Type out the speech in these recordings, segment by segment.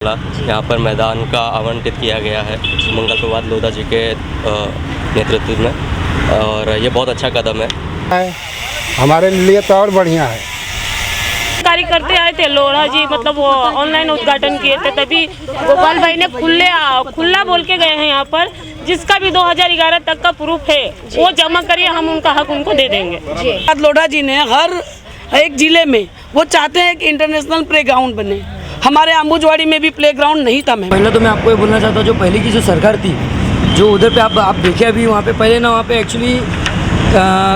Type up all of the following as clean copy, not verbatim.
यहाँ पर मैदान का आवंटित किया गया है मंगल प्रभात लोढ़ा जी के नेतृत्व में, और ये बहुत अच्छा कदम है हमारे लिए तो और बढ़िया है। कार्यकर्ते आए थे लोढ़ा जी, मतलब वो ऑनलाइन उद्घाटन किए थे, तभी गोपाल भाई ने खुला बोल के गए हैं यहाँ पर, जिसका भी 2011 तक का प्रूफ है वो जमा करिए, हम उनका हक उनको दे देंगे। लोढ़ा जी ने हर एक जिले में वो चाहते हैं कि इंटरनेशनल प्ले ग्राउंड बने। हमारे अम्बुजवाड़ी में भी प्ले ग्राउंड नहीं था। पहले तो मैं आपको ये बोलना चाहता हूँ, जो पहले की जो सरकार थी, जो उधर पे आप देखे अभी वहाँ पे पहले ना, वहाँ पे एक्चुअली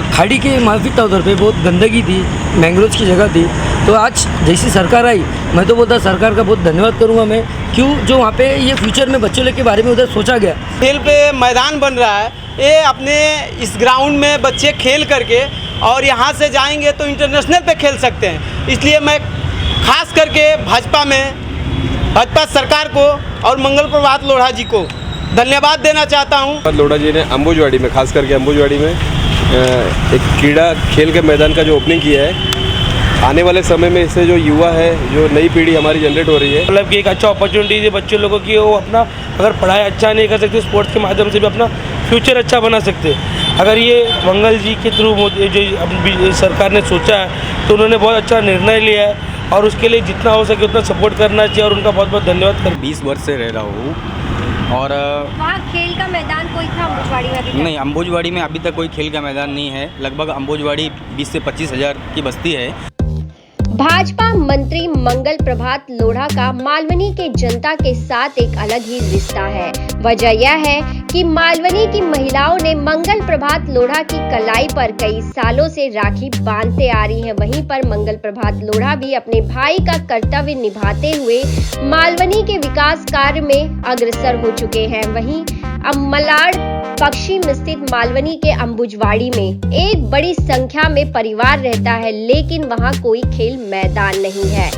खाड़ी के माफी था, उधर पे बहुत गंदगी थी, मैंग्रोव की जगह थी। तो आज जैसी सरकार आई, मैं तो बोलता सरकार का बहुत धन्यवाद करूँगा मैं, क्यों जो वहाँ पे ये फ्यूचर में बच्चों के बारे में उधर सोचा गया। खेल पे मैदान बन रहा है, ये अपने इस ग्राउंड में बच्चे खेल करके और यहाँ से जाएंगे तो इंटरनेशनल पे खेल सकते हैं। इसलिए मैं खास करके भाजपा सरकार को और मंगल प्रभात लोढ़ा जी को धन्यवाद देना चाहता हूँ। लोढ़ा जी ने अम्बुजवाड़ी में, खास करके अम्बुजवाड़ी में एक क्रीड़ा खेल के मैदान का जो ओपनिंग किया है, आने वाले समय में इससे जो युवा है, जो नई पीढ़ी हमारी जनरेट हो रही है, मतलब कि एक अच्छा अपॉर्चुनिटी है बच्चे लोगों की, वो अपना अगर पढ़ाई अच्छा नहीं कर सकते, स्पोर्ट्स के माध्यम से भी अपना फ्यूचर अच्छा बना सकते। अगर ये मंगल जी के थ्रू जो सरकार ने सोचा है तो उन्होंने बहुत अच्छा निर्णय लिया है, और उसके लिए जितना हो सके उतना सपोर्ट करना चाहिए, और उनका बहुत बहुत धन्यवाद कर। 20 वर्ष से रह रहा हूँ, और वहाँ खेल का मैदान कोई था अम्बुजवाड़ी में? अभी नहीं, अम्बुजवाड़ी में अभी तक कोई खेल का मैदान नहीं है। लगभग अम्बुजवाड़ी 20 से 25 हज़ार की बस्ती है। भाजपा मंत्री मंगल प्रभात लोढ़ा का मालवनी के जनता के साथ एक अलग ही रिश्ता है। वजह यह है कि मालवनी की महिलाओं ने मंगल प्रभात लोढ़ा की कलाई पर कई सालों से राखी बांधते आ रही हैं। वहीं पर मंगल प्रभात लोढ़ा भी अपने भाई का कर्तव्य निभाते हुए मालवनी के विकास कार्य में अग्रसर हो चुके हैं। वहीं अब मलाड पश्चिम स्थित मालवनी के अम्बुजवाड़ी में एक बड़ी संख्या में परिवार रहता है, लेकिन वहां कोई खेल मैदान नहीं है।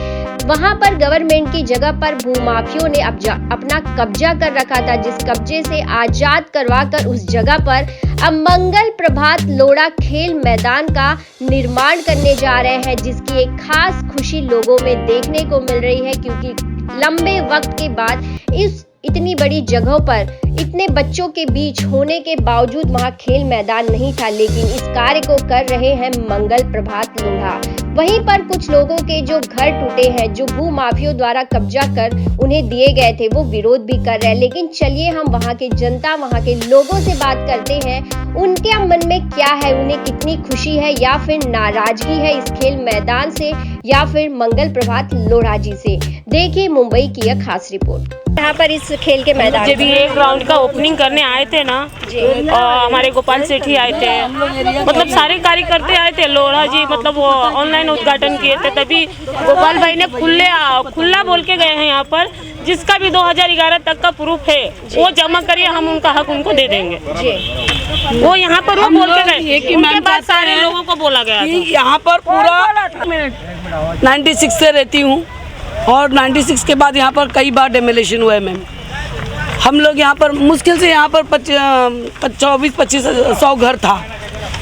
वहां पर गवर्नमेंट की जगह पर भूमाफियों ने अपना कब्जा कर रखा था, जिस कब्जे से आजाद करवाकर उस जगह पर अब मंगल प्रभात लोढ़ा खेल मैदान का निर्माण करने जा रहे हैं, जिसकी एक खास खुशी लोगों में देखने को मिल रही है, क्योंकि लंबे वक्त के बाद इतनी बड़ी जगहों पर इतने बच्चों के बीच होने के बावजूद वहां खेल मैदान नहीं था, लेकिन इस कार्य को कर रहे हैं मंगल प्रभात लोढ़ा। वहीं पर कुछ लोगों के जो घर टूटे हैं, जो भूमाफियों द्वारा कब्जा कर उन्हें दिए गए थे, वो विरोध भी कर रहे हैं। लेकिन चलिए हम वहां के जनता, वहां के लोगों से बात करते हैं, उनके मन में क्या है, उन्हें कितनी खुशी है या फिर नाराजगी है इस खेल मैदान से या फिर मंगल प्रभात लोढ़ा जी से। देखिए मुंबई की यह खास रिपोर्ट। यहाँ पर इस खेल के मैदान जब ये ग्राउंड का ओपनिंग करने आए थे ना, और हमारे गोपाल सेठी आए थे, मतलब सारे कार्यकर्ते आए थे लोढ़ा जी, मतलब वो ऑनलाइन उद्घाटन किए थे, तभी गोपाल भाई ने खुला बोल के गए हैं यहाँ पर, जिसका भी 2011 तक का प्रूफ है वो जमा करिए, हम उनका हक उनको दे देंगे। वो यहाँ पर वो बोल के गए, उनके बाद सारे लोगों को बोला गया था। यहाँ पर पूरा 96 से रहती हूँ, और 96 के बाद यहाँ पर कई बार डेमोलेशन हुआ है मैम। हम लोग यहाँ पर मुश्किल से यहाँ पर 24-25 घर था।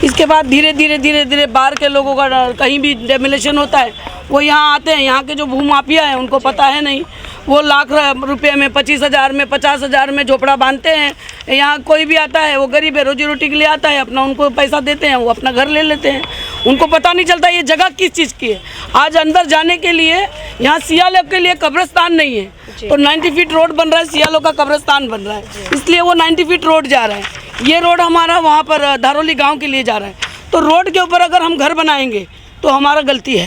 इसके बाद धीरे धीरे बाहर के लोगों का कहीं भी डेमोलेशन होता है, वो यहाँ आते हैं। यहाँ के जो भूमाफिया हैं उनको पता है नहीं, वो लाख रुपए में, 25,000 में, 50,000 में झोपड़ा बांधते हैं। यहाँ कोई भी आता है, वो गरीब है, रोजी रोटी के लिए आता है, अपना उनको पैसा देते हैं, वो अपना घर ले लेते हैं। उनको पता नहीं चलता ये जगह किस चीज़ की है। आज अंदर जाने के लिए यहाँ सियालों के लिए कब्रिस्तान नहीं है, तो 90 फीट रोड बन रहा है, सियालों का कब्रिस्तान बन रहा है, इसलिए वो 90 फीट रोड जा रहा है। ये रोड हमारा वहाँ पर धारोली गाँव के लिए जा रहा है, तो रोड के ऊपर अगर हम घर बनाएंगे तो हमारा गलती है।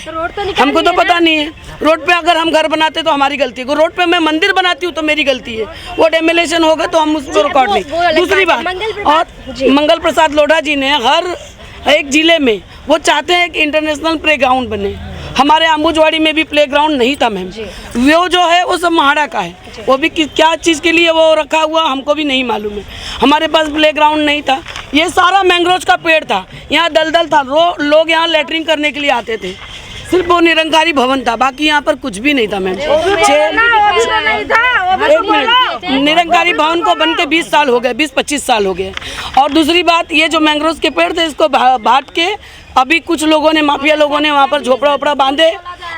हमको तो पता नहीं है। रोड पे अगर हम घर बनाते तो हमारी गलती है। रोड पे मैं मंदिर बनाती हूँ तो मेरी गलती है। वो डेमोलेशन होगा तो हम उसको रिकॉर्ड नहीं। दूसरी बात, और मंगल प्रसाद लोढ़ा जी ने हर एक जिले में वो चाहते हैं कि इंटरनेशनल प्ले ग्राउंड बने। हमारे अम्बुजवाड़ी में भी प्ले ग्राउंड नहीं था मैम, वो जो है वो सब महाड़ा का है, वो भी क्या चीज़ के लिए वो रखा हुआ हमको भी नहीं मालूम है। हमारे पास प्ले ग्राउंड नहीं था, ये सारा मैंग्रोव का पेड़ था, यहाँ दलदल था, लोग यहाँ लेटरिन करने के लिए आते थे, सिर्फ वो निरंकारी भवन था, बाकी यहाँ पर कुछ भी नहीं था मैम। निरंकारी भवन को बन के 20 साल हो गए, 20-25 साल हो गए। और दूसरी बात, ये जो मैंग्रोव के पेड़ थे इसको बांट के अभी कुछ लोगों ने, माफिया लोगों ने वहाँ पर झोपड़ा वोपड़ा बांधे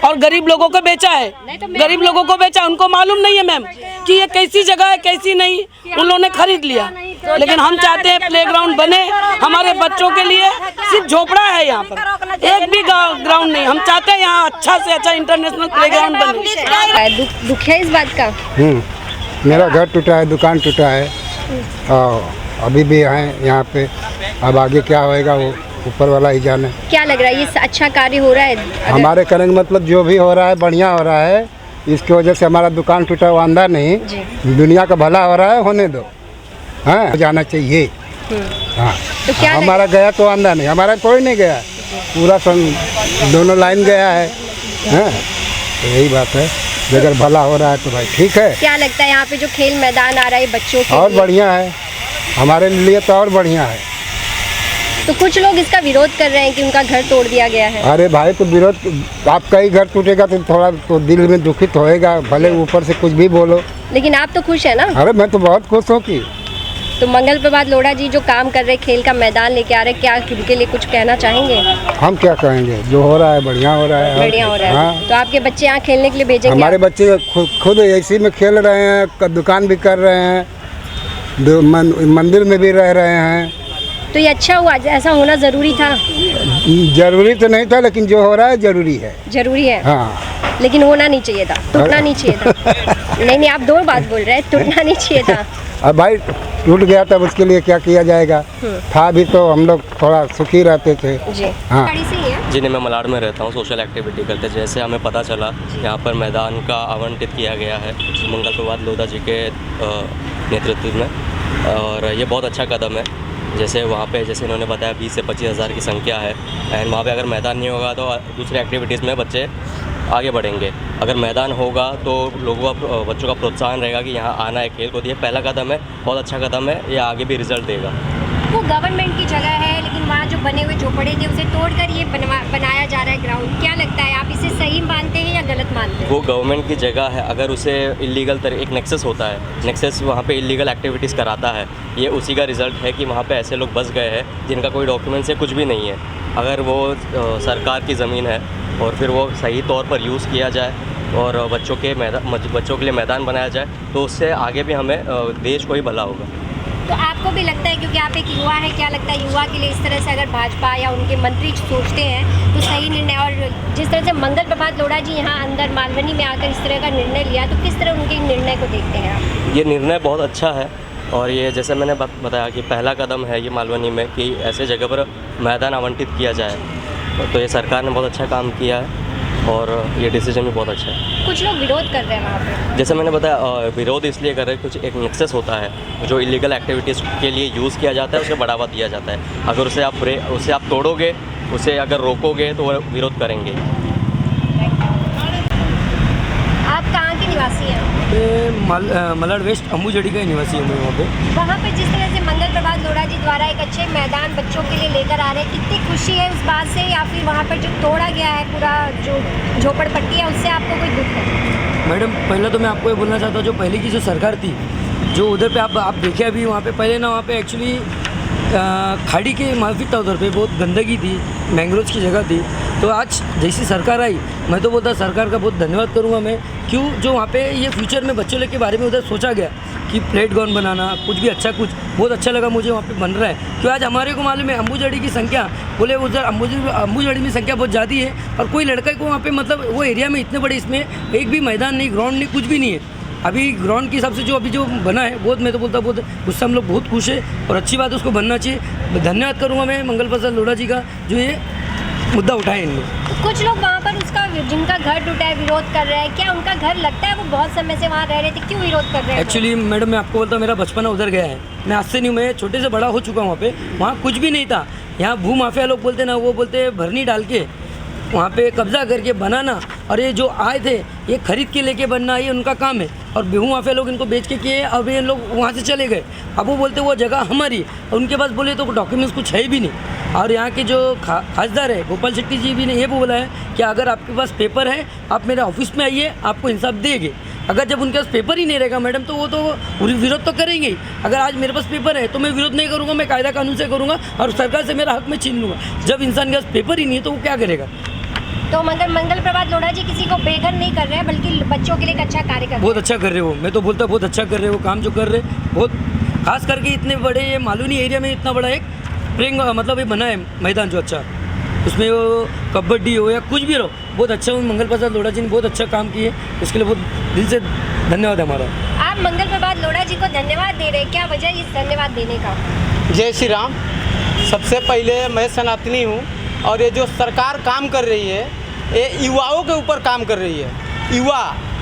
और गरीब लोगों को बेचा है, गरीब लोगों को बेचा। उनको मालूम नहीं है मैम कि ये कैसी जगह है कैसी नहीं, उन लोगों ने खरीद लिया। लेकिन हम चाहते हैं प्लेग्राउंड बने हमारे बच्चों के लिए। सिर्फ झोपड़ा है यहाँ पर, एक भी ग्राउंड नहीं। हम चाहते हैं यहाँ अच्छा से अच्छा इंटरनेशनल प्लेग्राउंड बने। दुख है इस बात का? मेरा घर टूटा है, दुकान टूटा है, और अभी भी हैं यहाँ पे। अब आगे क्या होएगा वो ऊपर वाला ही जाने। क्या लग रहा है, ये अच्छा कार्य हो रहा है? हमारे करने का मतलब जो भी हो रहा है बढ़िया हो रहा है। इसकी वजह से हमारा दुकान टूटा हुआ अंधा नहीं, दुनिया का भला हो रहा है, होने दो। हाँ, जाना चाहिए। हाँ, तो क्या हमारा गया तो अंधा नहीं, हमारा कोई नहीं गया, पूरा दोनों लाइन गया है। हाँ, तो यही बात है। अगर भला हो रहा है तो भाई ठीक है। क्या लगता है यहाँ पे जो खेल मैदान आ रहा है बच्चों के और लिए? बढ़िया है, हमारे लिए तो और बढ़िया है। तो कुछ लोग इसका विरोध कर रहे हैं कि उनका घर तोड़ दिया गया है। अरे भाई, तो विरोध, आपका ही घर टूटेगा तो थोड़ा तो दिल में दुखित होएगा, भले ऊपर से कुछ भी बोलो। लेकिन आप तो खुश है ना? अरे मैं तो बहुत खुश हूँ कि तो मंगल प्रभात लोढ़ा जी जो काम कर रहे, खेल का मैदान लेके आ रहे, क्या उनके लिए कुछ कहना चाहेंगे? हम क्या कहेंगे, जो हो रहा है बढ़िया हो रहा है। बढ़िया हो रहा है। हाँ। तो आपके बच्चे यहाँ खेलने के लिए भेजेंगे? हमारे बच्चे खुद इसी में खेल रहे हैं, दुकान भी कर रहे हैं, मंदिर में भी रह रहे हैं। तो ये अच्छा हुआ, ऐसा होना जरूरी था? जरूरी तो नहीं था, लेकिन जो हो रहा है जरूरी है। जरूरी है। हाँ, लेकिन होना नहीं चाहिए था, टूटना नहीं चाहिए था। नहीं, आप दो बात बोल रहे हैं, टूटना नहीं चाहिए था। अब भाई टूट गया तब उसके लिए क्या किया जाएगा। था भी तो हम लोग थोड़ा सुखी रहते थे। जी। हाँ जी नहीं, मैं मलाड में रहता हूँ, सोशल एक्टिविटी करते। जैसे हमें पता चला यहाँ पर मैदान का आवंटित किया गया है मंगल प्रभात लोढ़ा जी के नेतृत्व में, और ये बहुत अच्छा कदम है। जैसे वहाँ पे जैसे इन्होंने बताया 20 से 25 हज़ार की संख्या है, एंड वहाँ पे अगर मैदान नहीं होगा तो दूसरे एक्टिविटीज़ में बच्चे आगे बढ़ेंगे। अगर मैदान होगा तो लोगों का, बच्चों का प्रोत्साहन रहेगा कि यहाँ आना है, खेल कूद। ये पहला कदम है, बहुत अच्छा कदम है, ये आगे भी रिजल्ट देगा। वो गवर्नमेंट की जगह है, लेकिन वहाँ जो बने हुए झोपड़े थे उसे तोड़कर ये बनाया जा रहा है ग्राउंड। क्या लगता है, आप इसे सही मानते हैं या गलत मानते हैं? वो गवर्नमेंट की जगह है, अगर उसे इलीगल एक नेक्सस होता है, नेक्सस वहाँ पे इलीगल एक्टिविटीज़ कराता है, ये उसी का रिज़ल्ट है कि वहाँ पे ऐसे लोग बस गए हैं जिनका कोई डॉक्यूमेंट्स है, कुछ भी नहीं है। अगर वो सरकार की ज़मीन है और फिर वो सही तौर पर यूज़ किया जाए और बच्चों के लिए मैदान बनाया जाए, तो उससे आगे भी हमें देश को ही भला होगा। तो आपको भी लगता है, क्योंकि आप एक युवा है, क्या लगता है युवा के लिए इस तरह से अगर भाजपा या उनके मंत्री सोचते हैं तो सही निर्णय? और जिस तरह से मंगल प्रभात लोढ़ा जी यहाँ अंदर मालवनी में आकर इस तरह का निर्णय लिया, तो किस तरह उनके निर्णय को देखते हैं आप? ये निर्णय बहुत अच्छा है, और ये जैसे मैंने बताया कि पहला कदम है ये मालवनी में कि ऐसे जगह पर मैदान आवंटित किया जाए। तो ये सरकार ने बहुत अच्छा काम किया है और ये डिसीजन भी बहुत अच्छा है। कुछ लोग विरोध कर रहे हैं वहाँ पे। जैसे मैंने बताया, विरोध इसलिए कर रहे हैं, कुछ एक नेक्सस होता है जो इलीगल एक्टिविटीज़ के लिए यूज़ किया जाता है, उसे बढ़ावा दिया जाता है। अगर उसे आप तोड़ोगे, उसे अगर रोकोगे तो वो विरोध करेंगे। आप कहाँ के निवासी हैं? मलाड वेस्ट अम्बुझड़ी का निवासी हूँ मैं। वहाँ पे जिस तरह से मंगल प्रभात लोढ़ा जी द्वारा एक अच्छे मैदान बच्चों के लिए लेकर आ रहे हैं, कितनी खुशी है उस बात से, या फिर वहाँ पर जो तोड़ा गया है पूरा जो झोपड़पट्टी है उससे आपको कोई दुख है? मैडम, पहले तो मैं आपको ये बोलना चाहता हूँ, जो पहले की जो सरकार थी, जो उधर पे आप देखे अभी वहाँ पे पहले ना, वहाँ पे एक्चुअली खाड़ी के माफी था, उधर पे बहुत गंदगी थी, मैंग्रोव्स की जगह थी। तो आज जैसी सरकार आई, मैं तो बोलता सरकार का बहुत धन्यवाद करूँगा मैं, क्यों जो वहाँ पे ये फ्यूचर में बच्चों के बारे में उधर सोचा गया कि प्लेट ग्राउंड बनाना, कुछ भी अच्छा, कुछ बहुत अच्छा लगा मुझे वहाँ पे बन रहा है। क्यों आज हमारे को मालूम है अम्बुझड़ी की संख्या, बोले उधर अम्बुझड़ी में संख्या बहुत ज़्यादा है, और कोई लड़का को वहाँ पे मतलब वो एरिया में इतने बड़े इसमें एक भी मैदान नहीं, ग्राउंड नहीं, कुछ भी नहीं है। अभी ग्राउंड के हिसाब से जो अभी जो बना है, बहुत, मैं तो बोलता बहुत उससे हम लोग बहुत खुश है और अच्छी बात है, उसको बनना चाहिए। धन्यवाद करूँगा मैं मंगल प्रभात लोढ़ा जी का, जो ये मुद्दा उठाए इनने। कुछ लोग वहाँ पर उसका, जिनका घर टूटा है, विरोध कर रहे हैं। क्या उनका घर लगता है वो बहुत समय से वहाँ रह रहे थे, क्यों विरोध कर रहे हैं? एक्चुअली मैडम, मैं आपको बोलता हूँ, मेरा बचपना उधर गया है। मैं आज से नहीं, मैं छोटे से बड़ा हो चुका हूँ वहाँ पे। वहाँ कुछ भी नहीं था। यहाँ भू माफिया लोग बोलते ना, वो बोलते भरनी डाल के वहाँ पे कब्जा करके बनाना, और ये जो आए थे ये खरीद के लेके बनना, ये उनका काम है। और भू माफिया लोग इनको बेच के किए, अब ये लोग वहाँ से चले गए। अब वो बोलते वो जगह हमारी, और उनके पास बोले तो डॉक्यूमेंट्स कुछ है भी नहीं। और यहाँ के जो खासदार है गोपाल शेट्टी जी भी ने ये बोला है कि अगर आपके पास पेपर है, आप मेरे ऑफिस में आइए, आपको इंसाफ देंगे। अगर जब उनके पास पेपर ही नहीं रहेगा मैडम, तो वो तो विरोध तो करेंगे ही। अगर आज मेरे पास पेपर है तो मैं विरोध नहीं करूँगा, मैं कायदा कानून से करूँगा और सरकार से मेरा हक में छीन लूँगा। जब इंसान के पास पेपर ही नहीं है तो वो क्या करेगा? तो मगर मंगल प्रभात लोढ़ा जी किसी को बेघर नहीं कर रहे हैं, बल्कि बच्चों के लिए एक अच्छा कार्य कर रहे हैं। बहुत अच्छा कर रहे हो, मैं तो बोलता बहुत अच्छा कर रहे हो, काम जो कर रहे बहुत, खास करके इतने बड़े ये मालूनी एरिया में इतना बड़ा एक प्लेइंग मतलब ये बना है मैदान जो अच्छा, उसमें वो कबड्डी हो या कुछ भी रहो, बहुत अच्छा मंगल प्रभात लोढ़ा जी ने बहुत अच्छा काम किए, इसके लिए बहुत दिल से धन्यवाद हमारा। आप मंगल प्रभात लोढ़ा जी को धन्यवाद दे रहे हैं, क्या वजह इस धन्यवाद देने का? जय श्री राम। सबसे पहले मैं सनातनी हूँ और ये जो सरकार काम कर रही है ये युवाओं के ऊपर काम कर रही है। युवा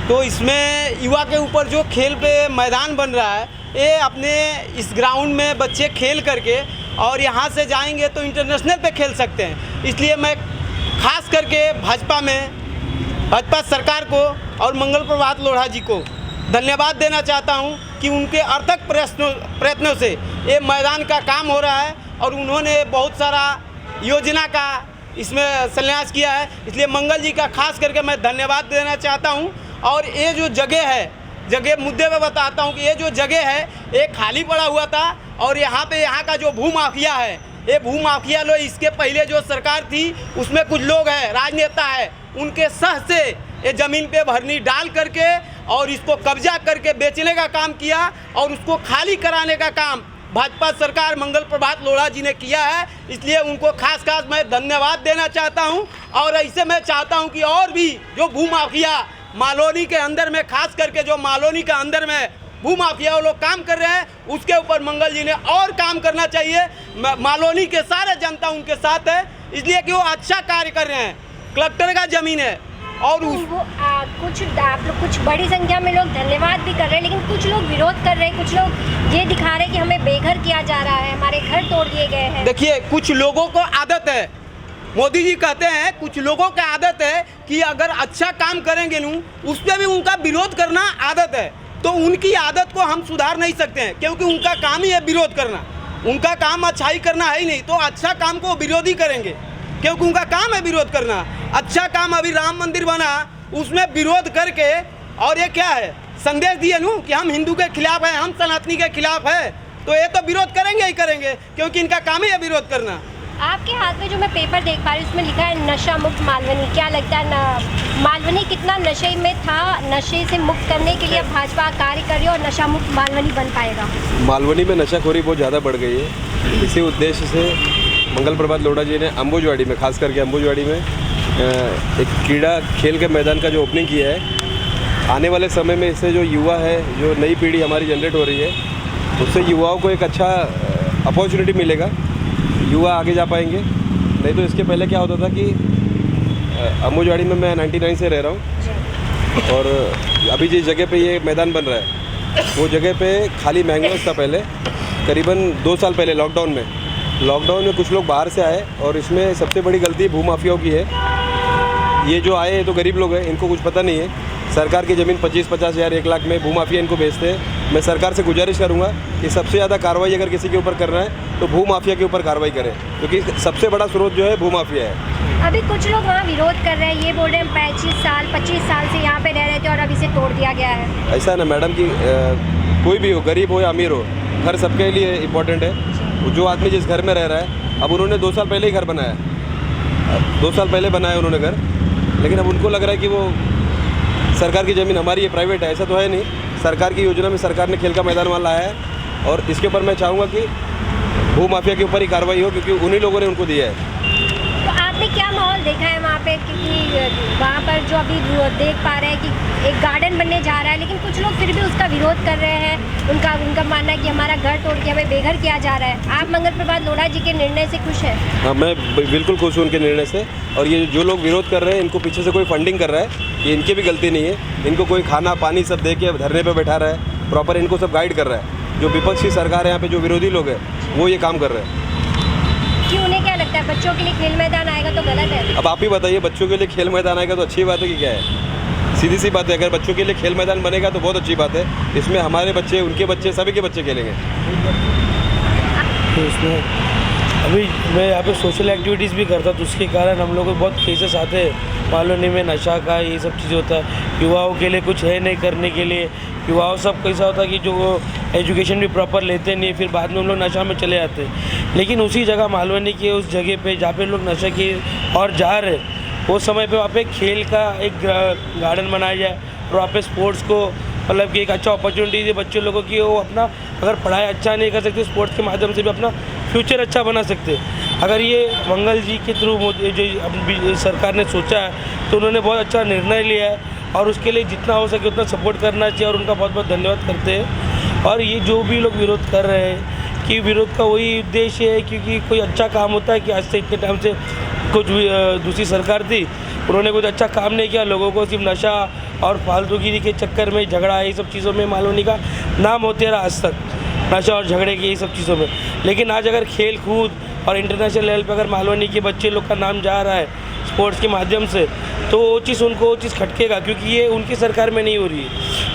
तो इसमें युवा के ऊपर जो खेल पे मैदान बन रहा है, ये अपने इस ग्राउंड में बच्चे खेल करके और यहाँ से जाएंगे तो इंटरनेशनल पे खेल सकते हैं। इसलिए मैं खास करके भाजपा सरकार को और मंगल प्रभात लोढ़ा जी को धन्यवाद देना चाहता हूँ कि उनके अर्थक प्रयत्नों से ये मैदान का काम हो रहा है और उन्होंने बहुत सारा योजना का इसमें संन्यास किया है। इसलिए मंगल जी का खास करके मैं धन्यवाद देना चाहता हूँ। और ये जो जगह है, जगह मुद्दे पे बताता हूँ कि ये जो जगह है ये खाली पड़ा हुआ था और यहाँ का जो भूमाफिया है, ये भूमाफिया लोग, इसके पहले जो सरकार थी उसमें कुछ लोग हैं, राजनेता है, उनके सह से ये ज़मीन पे भरनी डाल करके और इसको कब्जा करके बेचने का काम किया और उसको खाली कराने का काम भाजपा सरकार मंगल प्रभात लोढ़ा जी ने किया है। इसलिए उनको खास मैं धन्यवाद देना चाहता हूं। और ऐसे मैं चाहता हूं कि और भी जो भूमाफिया मालोनी के अंदर में, खास करके जो मालोनी के अंदर में भूमाफिया वो लोग काम कर रहे हैं, उसके ऊपर मंगल जी ने और काम करना चाहिए। मालोनी के सारे जनता उनके साथ है, इसलिए कि वो अच्छा कार्य कर रहे हैं। कलेक्टर का ज़मीन है और कुछ बड़ी संख्या में लोग धन्यवाद भी कर रहे हैं, लेकिन कुछ लोग विरोध कर रहे हैं, कुछ लोग ये दिखा रहे हैं कि हमें बेघर किया जा रहा है, हमारे घर तोड़ दिए गए हैं। देखिए, कुछ लोगों को आदत है, मोदी जी कहते हैं कुछ लोगों का आदत है कि अगर अच्छा काम करेंगे न उस पर भी उनका विरोध करना आदत है। तो उनकी आदत को हम सुधार नहीं सकते हैं, क्योंकि उनका काम ही है विरोध करना। उनका काम अच्छाई करना है ही नहीं, तो अच्छा काम को विरोधी करेंगे, क्योंकि उनका काम है विरोध करना। अच्छा काम अभी राम मंदिर बना, उसमें विरोध करके और ये क्या है, संदेश दिए नू कि हम हिंदू के खिलाफ हैं, हम सनातनी के खिलाफ है, तो ये तो विरोध करेंगे ही करेंगे, क्योंकि इनका काम ही है विरोध करना। आपके हाथ में जो मैं पेपर देख पा रही हूँ उसमें लिखा है नशा मुक्त मालवनी। क्या लगता है मालवनी कितना नशे में था? नशे से मुक्त करने के लिए भाजपा कार्य कर रही है और नशा मुक्त मालवनी बन पाएगा? मालवनी में नशाखोरी बहुत ज़्यादा बढ़ गई है। इसी उद्देश्य से मंगल प्रभात लोढ़ा जी ने अंबुजवाड़ी में, खास करके अंबुजवाड़ी में एक क्रीड़ा खेल के मैदान का जो ओपनिंग किया है। आने वाले समय में इससे जो युवा है, जो नई पीढ़ी हमारी जनरेट हो रही है, उससे युवाओं को एक अच्छा अपॉर्चुनिटी मिलेगा, युवा आगे जा पाएंगे। नहीं तो इसके पहले क्या होता था कि अंबुजवाड़ी में मैं 99 से रह रहा हूँ और अभी जिस जगह पे ये मैदान बन रहा है वो जगह पे खाली मैंगोस था पहले, करीबन 2 साल पहले लॉकडाउन में कुछ लोग बाहर से आए और इसमें सबसे बड़ी गलती भूमाफियाओं की है। ये जो आए तो गरीब लोग हैं, इनको कुछ पता नहीं है। सरकार की ज़मीन 25-50 हज़ार 1 लाख में भूमाफिया इनको बेचते हैं। मैं सरकार से गुजारिश करूंगा कि सबसे ज़्यादा कार्रवाई अगर किसी के ऊपर कर रहा है तो भूमाफिया के ऊपर कार्रवाई करें, क्योंकि सबसे बड़ा स्रोत जो है भूमाफिया है। अभी कुछ लोग वहाँ विरोध कर रहे हैं, ये बोल रहे हैं 25 साल से यहाँ पे रह रहे थे और अब इसे तोड़ दिया गया है। ऐसा है ना मैडम कि कोई भी हो, गरीब हो या अमीर हो, घर सबके लिए इम्पोर्टेंट है। जो आदमी जिस घर में रह रहा है, अब उन्होंने 2 साल पहले ही घर बनाया, 2 साल पहले बनाया उन्होंने घर, लेकिन अब उनको लग रहा है कि वो सरकार की ज़मीन हमारी है, प्राइवेट है। ऐसा तो है नहीं। सरकार की योजना में सरकार ने खेल का मैदान वहाँ लाया है और इसके ऊपर मैं चाहूँगा कि भूमाफिया के ऊपर ही कार्रवाई हो, क्योंकि उन्हीं लोगों ने उनको दिया है। तो आपने क्या माहौल देखा है वहाँ पे? क्योंकि वहाँ पर जो अभी देख पा रहे हैं कि एक गार्डन बनने जा रहा है, लेकिन कुछ लोग फिर भी उसका विरोध कर रहे हैं। उनका मानना है कि हमारा घर तोड़ के हमें बेघर किया जा रहा है। आप मंगल प्रभात लोढ़ा जी के निर्णय से खुश हैं? हाँ, मैं बिल्कुल खुश हूँ उनके निर्णय से। और ये जो लोग विरोध कर रहे हैं, इनको पीछे से कोई फंडिंग कर रहा है, ये इनकी भी गलती नहीं है। इनको कोई खाना पानी सब दे के धरने पर बैठा रहा है, प्रॉपर इनको सब गाइड कर रहा है। जो विपक्षी सरकार है यहाँ पे, जो विरोधी लोग हैं, वो ये काम कर रहे हैं। कि उन्हें क्या लगता है बच्चों के लिए खेल मैदान आएगा तो गलत है? अब आप ही बताइए, बच्चों के लिए खेल मैदान आएगा तो अच्छी बात है कि क्या है? सीधी सी बात है, अगर बच्चों के लिए खेल मैदान बनेगा तो बहुत अच्छी बात है। इसमें हमारे बच्चे, उनके बच्चे, सभी के बच्चे खेलेंगे। तो इसमें अभी मैं यहाँ पे सोशल एक्टिविटीज़ भी करता, तो उसके कारण हम लोग को बहुत केसेस आते हैं मालूनी में, नशा का ये सब चीज़ होता है। युवाओं के लिए कुछ है नहीं करने के लिए। युवाओं सब कैसा होता है कि जो वो एजुकेशन भी प्रॉपर लेते नहीं, फिर बाद में हम लोग नशा में चले जाते हैं। लेकिन उसी जगह मालवनी के उस जगह पे जहाँ पे लोग नशे की और जा रहे, वो समय पे वहाँ पे खेल का एक गार्डन बनाया जाए और वहाँ पे स्पोर्ट्स को मतलब कि एक अच्छा अपॉर्चुनिटी दे बच्चे लोगों की, वो अपना अगर पढ़ाई अच्छा नहीं कर सकते स्पोर्ट्स के माध्यम से भी अपना फ्यूचर अच्छा बना सकते। अगर ये मंगल जी के थ्रू जो सरकार ने सोचा है तो उन्होंने बहुत अच्छा निर्णय लिया है और उसके लिए जितना हो सके उतना सपोर्ट करना चाहिए और उनका बहुत बहुत धन्यवाद करते हैं। और ये जो भी लोग विरोध कर रहे हैं कि विरोध का वही उद्देश्य है क्योंकि कोई अच्छा काम होता है कि आज से इतने टाइम से कुछ दूसरी सरकार थी, उन्होंने कुछ अच्छा काम नहीं किया, लोगों को सिर्फ नशा और फालतूगिरी के चक्कर में झगड़ा ये सब चीज़ों में मालवनी का नाम होते रहा आज तक, नशा और झगड़े की ये सब चीज़ों में। लेकिन आज अगर खेल कूद और इंटरनेशनल लेवल पे अगर मालवनी के बच्चे लोग का नाम जा रहा है स्पोर्ट्स के माध्यम से तो वो चीज़ उनको वो चीज़ खटकेगा क्योंकि ये उनकी सरकार में नहीं हो रही है।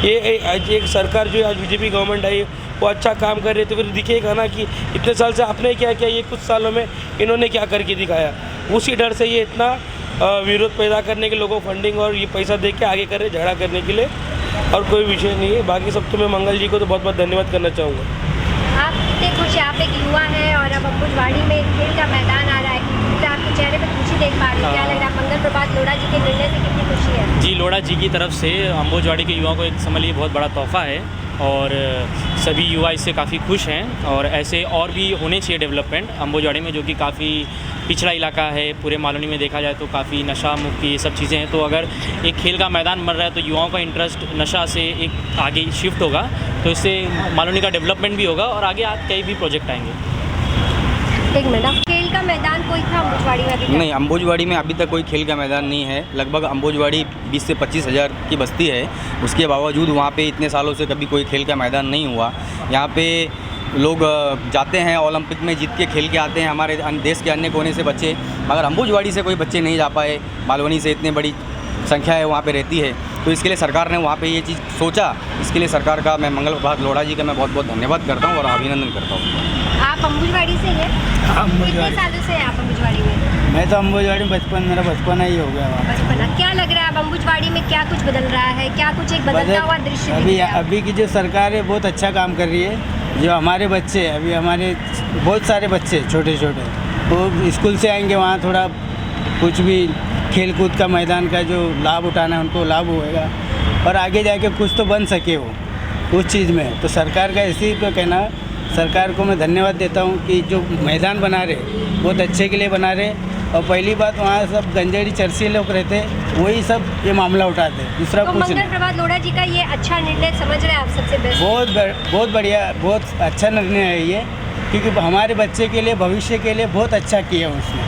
ये एक सरकार जो आज बीजेपी गवर्नमेंट आई वो अच्छा काम कर रही है तो फिर दिखेगा ना कि इतने साल से आपने क्या किया, ये कुछ सालों में इन्होंने क्या करके दिखाया। उसी डर से ये इतना विरोध पैदा करने के लोगों को फंडिंग और ये पैसा दे के आगे कर रहे झगड़ा करने के लिए और कोई विषय नहीं है। बाकी सब तो मैं मंगल जी को तो बहुत बहुत धन्यवाद करना चाहूँगा। आप कितने खुश हैं? आप एक युवा हैं और अब अम्बुजवाड़ी में खेल का मैदान आ रहा है तो आपके चेहरे पर खुशी देख पा रही है, क्या लग रहा है? मंगल प्रभात लोढ़ा जी के निर्णय से कितनी खुशी है? जी, लोढ़ा जी की तरफ से अम्बुजवाड़ी के युवाओं को एक समझ लीजिए बहुत बड़ा तोहफा है और सभी युवा इससे काफ़ी खुश हैं और ऐसे और भी होने चाहिए डेवलपमेंट अम्बुजवाड़ी में जो कि काफ़ी पिछड़ा इलाका है। पूरे मालवनी में देखा जाए तो काफ़ी नशा मुक्ति ये सब चीज़ें हैं, तो अगर एक खेल का मैदान बन रहा है तो युवाओं का इंटरेस्ट नशा से एक आगे शिफ्ट होगा तो इससे मालवनी का डेवलपमेंट भी होगा और आगे कई भी प्रोजेक्ट आएंगे। एक मिनट, खेल का मैदान कोई था अम्बुजवाड़ी में? अभी नहीं, अम्बुजवाड़ी में अभी तक कोई खेल का मैदान नहीं है। लगभग अम्बुजवाड़ी 20 से 25 हज़ार की बस्ती है, उसके बावजूद वहाँ पे इतने सालों से कभी कोई खेल का मैदान नहीं हुआ। यहाँ पे लोग जाते हैं ओलंपिक में जीत के खेल के आते हैं, हमारे देश के अन्य कोने से बच्चे, मगर अम्बुजवाड़ी से कोई बच्चे नहीं जा पाए। मालवनी से इतनी बड़ी संख्या है वहाँ पे रहती है, तो इसके लिए सरकार ने वहाँ पे ये चीज़ सोचा। इसके लिए सरकार का मैं मंगल प्रभात लोढ़ा जी का मैं बहुत बहुत धन्यवाद करता हूँ और अभिनंदन करता हूँ। आप अम्बुजवाड़ी से हैं? कितने सालों से हैं आप अम्बुजवाड़ी में? मैं तो अम्बुजवाड़ी में मेरा बचपना ही हो गया। बचपना। क्या लग रहा है अब अम्बुजवाड़ी में क्या कुछ बदल रहा है? क्या कुछ एक बदलता हुआ दृश्य? अभी की जो सरकार है बहुत अच्छा काम कर रही है। जो हमारे बच्चे अभी हमारे बहुत सारे बच्चे छोटे छोटे वो स्कूल से आएंगे, वहाँ थोड़ा कुछ भी खेल कूद का मैदान का जो लाभ उठाना है उनको लाभ होएगा और आगे जाके कुछ तो बन सके वो उस चीज़ में। तो सरकार का इसी पे कहना, सरकार को मैं धन्यवाद देता हूँ कि जो मैदान बना रहे बहुत अच्छे के लिए बना रहे। और पहली बात वहाँ सब गंजेड़ी चरसी लोग रहते वही सब ये मामला उठाते, दूसरा तो कुछ नहीं। मंगल प्रभात लोढ़ा जी का ये अच्छा निर्णय समझ रहे हैं आप? सबसे बेस्ट, बहुत बढ़िया, बहुत अच्छा निर्णय है ये, क्योंकि हमारे बच्चे के लिए भविष्य के लिए बहुत अच्छा किया उसने।